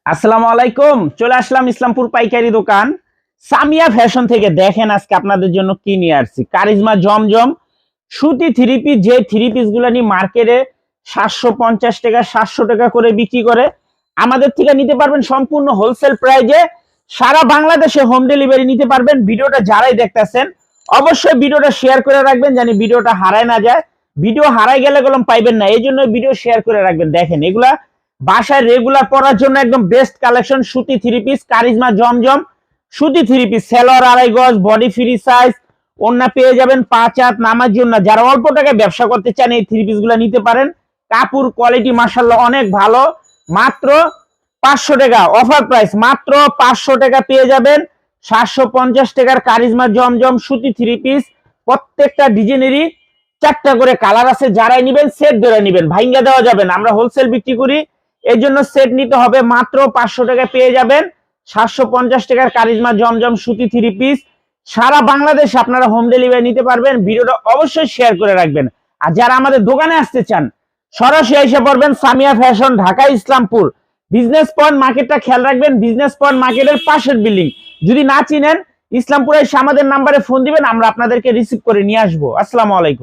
আসসালামু আলাইকুম। চলে আসলাম ইসলামপুর পাইকারি দোকান সামিয়া ফ্যাশন থেকে। দেখেন আজকে আপনাদের জন্য কি নিয়ে আসছি। কারিজমা জমজম সুতি থ্রি পিস, যে থ্রি পিস গুলো নিয়ে মার্কেটে 750 টাকা 700 টাকা করে বিক্রি করে, আমাদের থেকে নিতে পারবেন সম্পূর্ণ হোলসেল প্রাইজে। সারা বাংলাদেশে হোম ডেলিভারি নিতে পারবেন। ভিডিওটা যারাই দেখতেছেন অবশ্যই ভিডিওটা শেয়ার করে রাখবেন, জানি ভিডিওটা হারায় না যায়। ভিডিও হারাই গেলে কলম পাইবেন না, এই জন্য ভিডিও শেয়ার করে রাখবেন। দেখেন এগুলা বাসায় রেগুলার পরার জন্য একদম বেস্ট কালেকশন। সুতি থ্রি পিস কারিজমা জমজম সুতি থ্রি পিস, সেলর আড়াই গজ, বডি ফ্রি সাইজ, ওন্না পেয়ে যাবেন 5 হাত নামার জন্য। যারা অল্প টাকায় ব্যবসা করতে চান এই থ্রি পিস গুলা নিতে পারেন। কাপড় কোয়ালিটি মাশাআল্লাহ অনেক ভালো। মাত্র 500 টাকা অফার প্রাইস, মাত্র 500 টাকা পেয়ে যাবেন 750 টাকার কারিজমা জমজম সুতি থ্রি পিস। প্রত্যেকটা ডিজাইনেরই 4টা করে কালার আছে। যারাই নিবেন সেট ধরে নিবেন, ভাঙ্গা দেওয়া যাবে না, আমরা হোলসেল বিক্রি করি, এই জন্য সেট নিতে হবে। মাত্র 500 টাকা পেয়ে যাবেন 750 টাকার কারিজমা জমজম সুতি থ্রি পিস। সারা বাংলাদেশ আপনারা হোম ডেলিভারি নিতে পারবেন। ভিডিওটা অবশ্যই শেয়ার করে রাখবেন। আর যারা আমাদের দোকানে আসতে চান সরাসরি এসে পড়বেন Samia fashion, Dhaka Islampur business point মার্কেটটা খেয়াল রাখবেন। বিজনেস পয়েন্ট মার্কেটের পাশের বিল্ডিং। যদি না চিনেন ইসলামপুরে এসে আমাদের নাম্বারে ফোন দিবেন, আমরা আপনাদেরকে রিসিভ করে নিয়ে আসবো। আসসালামু আলাইকুম।